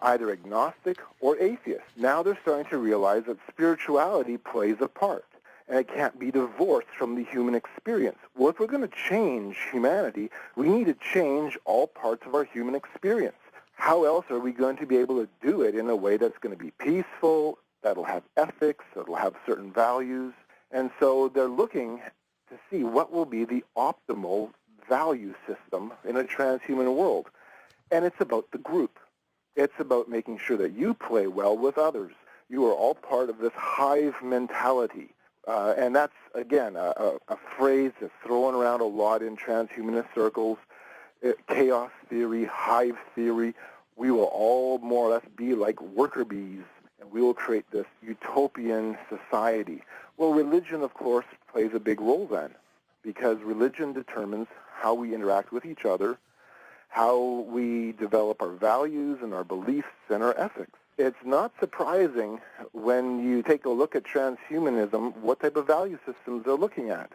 either agnostic or atheist. Now they're starting to realize that spirituality plays a part, and it can't be divorced from the human experience. Well, if we're going to change humanity, we need to change all parts of our human experience. How else are we going to be able to do it in a way that's going to be peaceful, that'll have ethics, that'll have certain values? And so they're looking to see what will be the optimal value system in a transhuman world. And it's about the group. It's about making sure that you play well with others. You are all part of this hive mentality. And that's, again, a phrase that's thrown around a lot in transhumanist circles. Chaos theory, hive theory. We will all more or less be like worker bees, and we will create this utopian society. Well, religion, of course, plays a big role then, because religion determines how we interact with each other, how we develop our values and our beliefs and our ethics. It's not surprising when you take a look at transhumanism what type of value systems they're looking at.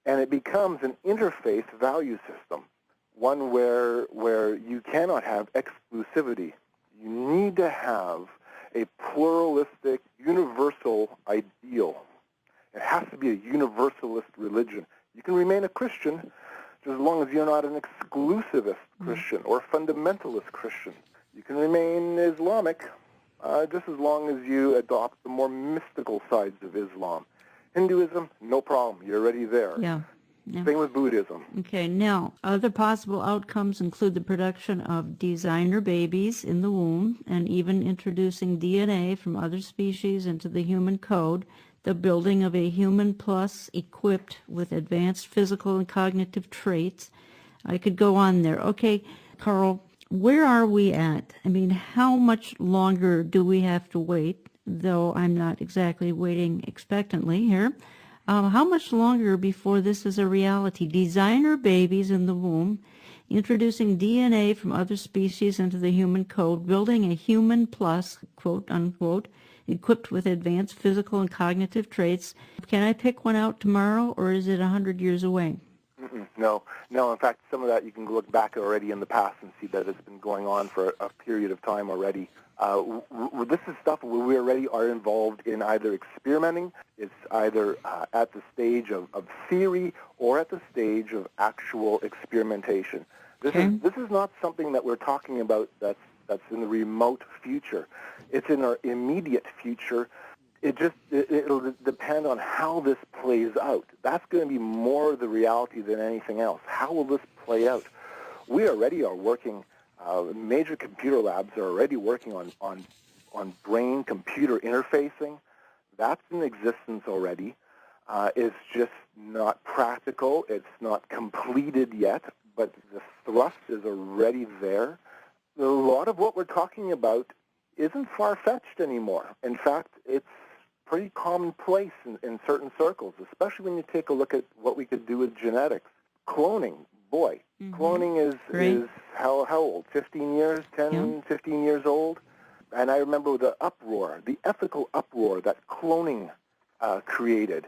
And it becomes an interfaith value system, one where you cannot have exclusivity. You need to have a pluralistic, universal ideal. It has to be a universalist religion. You can remain a Christian just as long as you're not an exclusivist Christian or fundamentalist Christian. You can remain Islamic just as long as you adopt the more mystical sides of Islam. Hinduism, no problem. You're already there. Yeah. Same with Buddhism. Okay, now, other possible outcomes include the production of designer babies in the womb and even introducing DNA from other species into the human code, the building of a human plus equipped with advanced physical and cognitive traits. I could go on there. Okay, Carl, where are we at? I mean, how much longer do we have to wait, though I'm not exactly waiting expectantly here? How much longer before this is a reality? Designer babies in the womb, introducing DNA from other species into the human code, building a human plus, quote unquote, equipped with advanced physical and cognitive traits. Can I pick one out tomorrow, or is it 100 years away? No. In fact, some of that you can look back already in the past and see that it's been going on for a period of time already. This is stuff where we already are involved in either experimenting. It's either at the stage of theory or at the stage of actual experimentation. This is not something that we're talking about that's in the remote future. It's in our immediate future. It'll depend on how this plays out. That's going to be more the reality than anything else. How will this play out? We already are working. Major computer labs are already working on brain-computer interfacing. That's in existence already. It's just not practical. It's not completed yet, but the thrust is already there. A lot of what we're talking about isn't far-fetched anymore. In fact, it's pretty commonplace in certain circles, especially when you take a look at what we could do with genetics. Cloning, boy. Cloning is how old? 15 years, 10, 15 years old? And I remember the uproar, the ethical uproar that cloning created.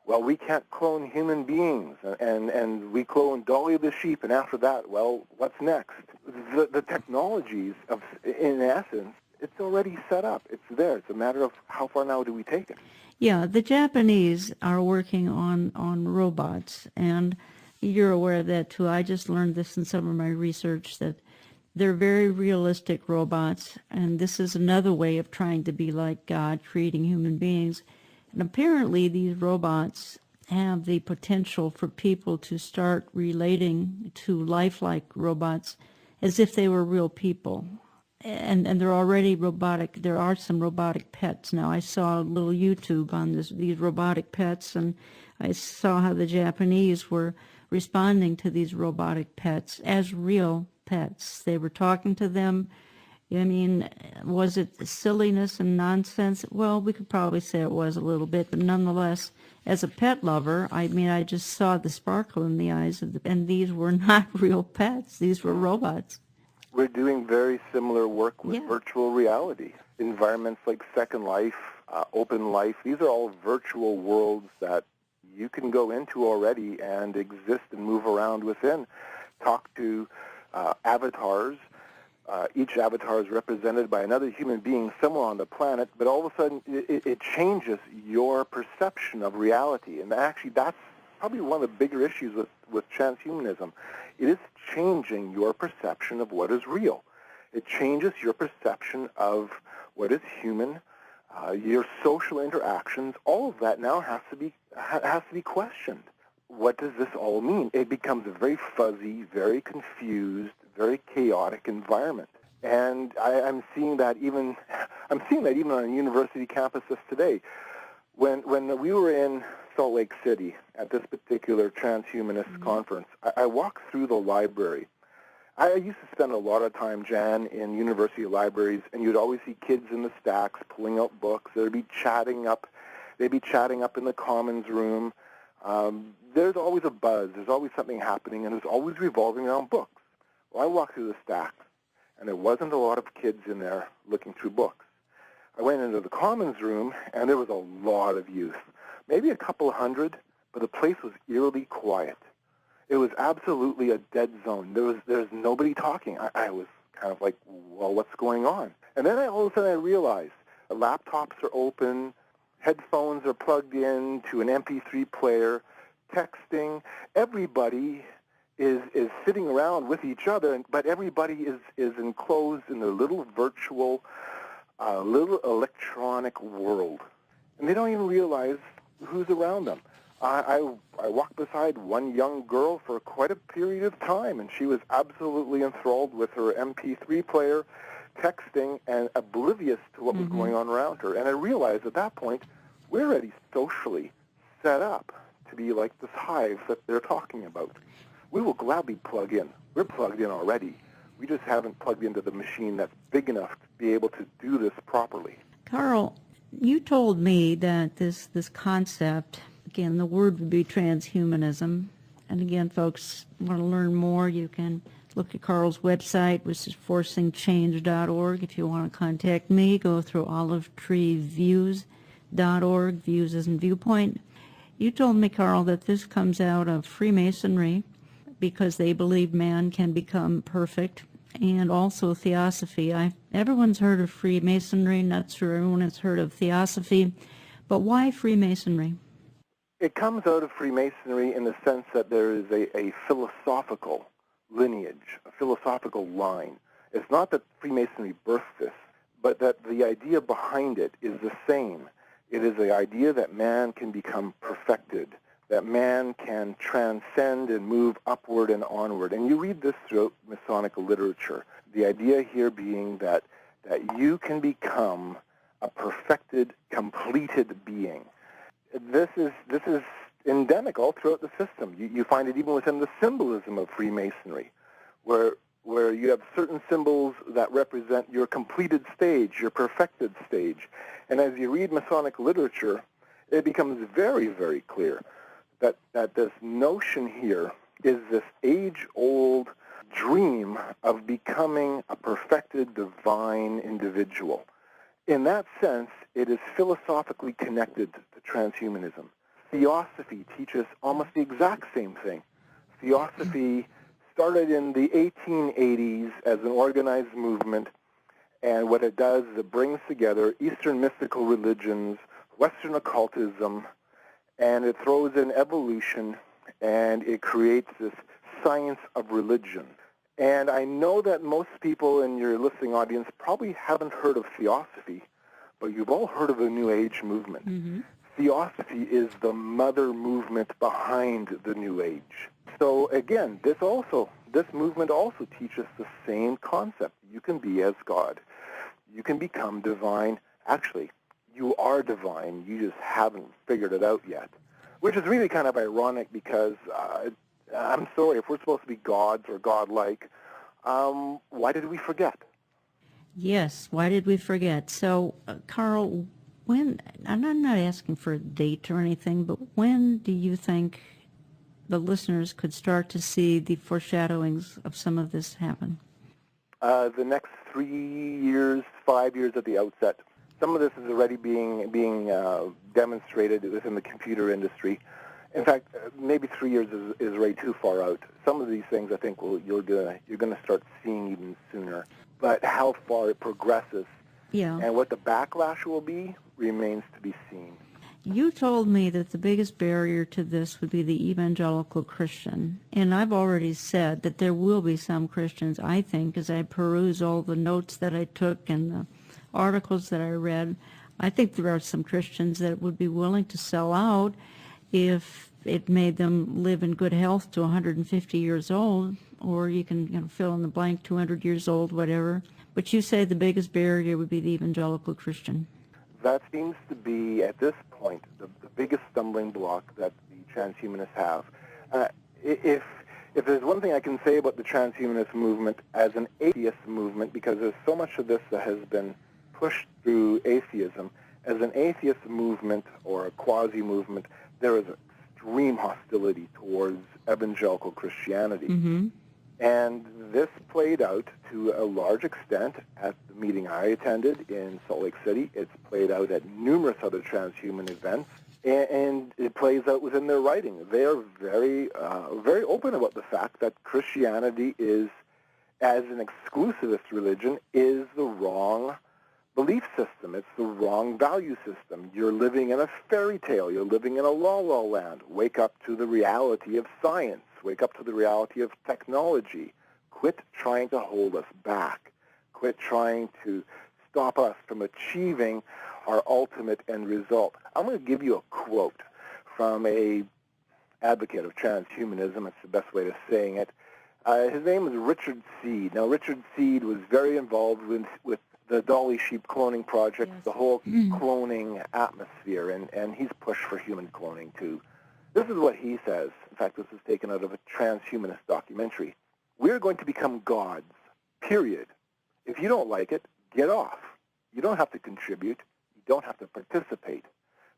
Well, we can't clone human beings, and we clone Dolly the sheep, and after that, well, what's next? The technologies, in essence, it's already set up. It's there. It's a matter of how far now do we take it. Yeah, the Japanese are working on robots, and you're aware of that too. I just learned this in some of my research, that they're very realistic robots, and this is another way of trying to be like God, creating human beings. And apparently these robots have the potential for people to start relating to lifelike robots as if they were real people. And they're already robotic. There are some robotic pets now. I saw a little YouTube on these robotic pets, and I saw how the Japanese were responding to these robotic pets as real pets. They were talking to them. I mean, was it silliness and nonsense? Well, we could probably say it was a little bit, but nonetheless, as a pet lover, I mean, I just saw the sparkle in the eyes of and these were not real pets. These were robots. We're doing very similar work with virtual reality. Environments like Second Life, Open Life, these are all virtual worlds that you can go into already and exist and move around within. Talk to avatars Each avatar is represented by another human being somewhere on the planet, but all of a sudden it changes your perception of reality. And actually that's probably one of the bigger issues with transhumanism. It is changing your perception of what is real. It changes your perception of what is human, your social interactions. All of that now has to be questioned. What does this all mean? It becomes a very fuzzy, very confused, very chaotic environment. And I'm seeing that even on a university campuses today. When we were in Salt Lake City at this particular transhumanist conference, I walked through the library. I used to spend a lot of time, Jan, in university libraries, and you'd always see kids in the stacks pulling out books. They'd be chatting up in the commons room. There's always a buzz. There's always something happening, and it's always revolving around books. Well, I walked through the stacks, and there wasn't a lot of kids in there looking through books. I went into the commons room, and there was a lot of youth, maybe a couple hundred, but the place was eerily quiet. It was absolutely a dead zone. There's nobody talking. I was kind of like, well, what's going on? And then all of a sudden I realized laptops are open, headphones are plugged in to an MP3 player, texting. Everybody is sitting around with each other, but everybody is enclosed in their little virtual, little electronic world. And they don't even realize who's around them. I walked beside one young girl for quite a period of time, and she was absolutely enthralled with her MP3 player, texting, and oblivious to what was going on around her. And I realized at that point, we're already socially set up to be like this hive that they're talking about. We will gladly plug in. We're plugged in already. We just haven't plugged into the machine that's big enough to be able to do this properly. Carl, you told me that this concept, again, the word would be transhumanism. And again, folks, want to learn more, you can look at Carl's website, which is forcingchange.org. If you want to contact me, go through olivetreeviews.org, views as in viewpoint. You told me, Carl, that this comes out of Freemasonry because they believe man can become perfect, and also Theosophy. Everyone's heard of Freemasonry, not sure everyone has heard of Theosophy, but why Freemasonry? It comes out of Freemasonry in the sense that there is a philosophical lineage, a philosophical line. It's not that Freemasonry birthed this, but that the idea behind it is the same. It is the idea that man can become perfected, that man can transcend and move upward and onward. And you read this throughout Masonic literature, the idea here being that you can become a perfected, completed being. This is endemic all throughout the system. You find it even within the symbolism of Freemasonry, where you have certain symbols that represent your completed stage, your perfected stage. And as you read Masonic literature, it becomes very, very clear that this notion here is this age-old dream of becoming a perfected divine individual. In that sense, it is philosophically connected to transhumanism. Theosophy teaches almost the exact same thing. Theosophy started in the 1880s as an organized movement, and what it does is it brings together Eastern mystical religions, Western occultism, and it throws in evolution, and it creates this science of religion. And I know that most people in your listening audience probably haven't heard of Theosophy, but you've all heard of the New Age movement. Mm-hmm. Theosophy is the mother movement behind the New Age. So again, this movement also teaches the same concept. You can be as God. You can become divine. Actually, you are divine. You just haven't figured it out yet, which is really kind of ironic because I'm sorry, if we're supposed to be gods or godlike, why did we forget? Yes, why did we forget? So, Carl, when, and I'm not asking for a date or anything, but when do you think the listeners could start to see the foreshadowings of some of this happen? The next 3 years, 5 years at the outset. Some of this is already being demonstrated within the computer industry. In fact, maybe 3 years is way too far out. Some of these things, I think, you're going to start seeing even sooner. but how far it progresses Yeah. and what the backlash will be remains to be seen. You told me that the biggest barrier to this would be the evangelical Christian. And I've already said that there will be some Christians, I think, as I peruse all the notes that I took and the articles that I read, I think there are some Christians that would be willing to sell out if it made them live in good health to 150 years old, or you can fill in the blank, 200 years old, whatever. But you say the biggest barrier would be the evangelical Christian. That seems to be, at this point, the biggest stumbling block that the transhumanists have. If there's one thing I can say about the transhumanist movement as an atheist movement, because there's so much of this that has been pushed through atheism, as an atheist movement or a quasi-movement, there is extreme hostility towards evangelical Christianity. Mm-hmm. And this played out to a large extent at the meeting I attended in Salt Lake City. It's played out at numerous other transhuman events, and it plays out within their writing. They are very open about the fact that Christianity is, as an exclusivist religion, is the wrong belief system. It's the wrong value system. You're living in a fairy tale. You're living in a la-la land. Wake up to the reality of science. Wake up to the reality of technology. Quit trying to hold us back. Quit trying to stop us from achieving our ultimate end result. I'm going to give you a quote from a advocate of transhumanism. It's the best way of saying it. His name is Richard Seed. Now, Richard Seed was very involved with the Dolly Sheep cloning project, yes, the whole cloning atmosphere, and he's pushed for human cloning too. This is what he says. In fact, this is taken out of a transhumanist documentary. We're going to become gods, period. If you don't like it, get off. You don't have to contribute. You don't have to participate.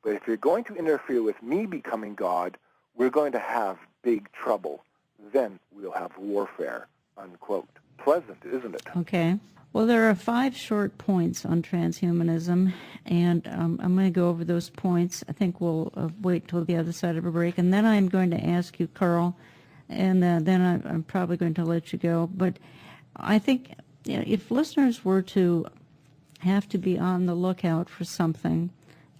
But if you're going to interfere with me becoming God, we're going to have big trouble. Then we'll have warfare, unquote. Pleasant, isn't it? Okay. Well, there are 5 short points on transhumanism, and I'm going to go over those points. I think we'll wait till the other side of a break, and then I'm going to ask you, Carl, and then I'm probably going to let you go. But I think if listeners were to have to be on the lookout for something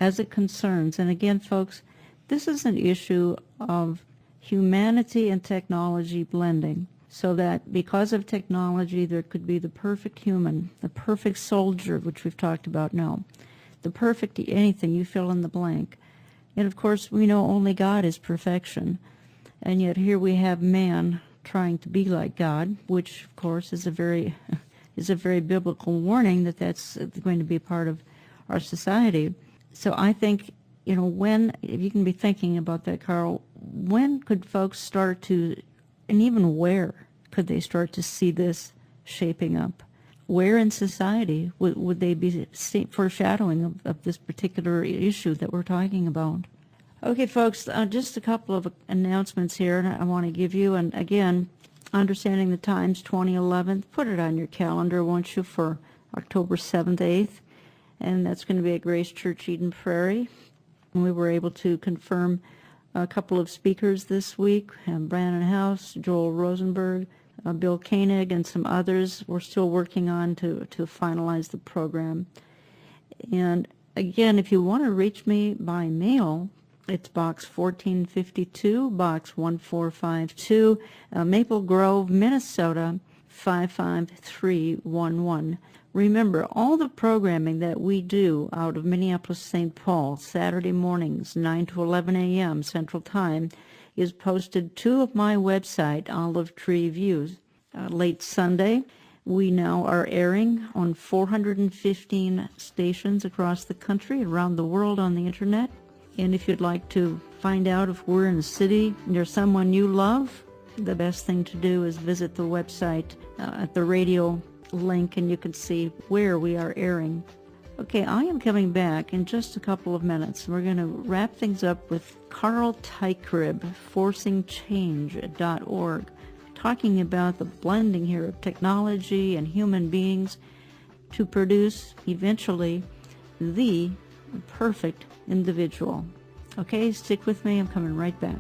as it concerns, and again, folks, this is an issue of humanity and technology blending. So that because of technology, there could be the perfect human, the perfect soldier, which we've talked about now, the perfect anything, you fill in the blank. And of course, we know only God is perfection. And yet here we have man trying to be like God, which of course is a very biblical warning that that's going to be part of our society. So I think, if you can be thinking about that, Carl, when could folks start to, and even where could they start to see this shaping up? Where in society would they be foreshadowing of this particular issue that we're talking about? Okay, folks, just a couple of announcements here I want to give you. And again, Understanding the Times 2011, put it on your calendar, won't you, for October 7th, 8th. And that's going to be at Grace Church, Eden Prairie. And we were able to confirm a couple of speakers this week, Brandon House, Joel Rosenberg, Bill Koenig, and some others. We're still working on to finalize the program. And again, if you want to reach me by mail, it's Box 1452, Box 1452, Maple Grove, Minnesota, 55311. Remember, all the programming that we do out of Minneapolis-St. Paul, Saturday mornings, 9 to 11 a.m. Central Time, is posted to my website, Olive Tree Views. Late Sunday, we now are airing on 415 stations across the country, around the world on the Internet. And if you'd like to find out if we're in a city near someone you love, the best thing to do is visit the website at the radio link, and you can see where we are airing. Okay, I am coming back in just a couple of minutes. We're going to wrap things up with Carl Teichrib, forcingchange.org, talking about the blending here of technology and human beings to produce, eventually, the perfect individual. Okay, stick with me. I'm coming right back.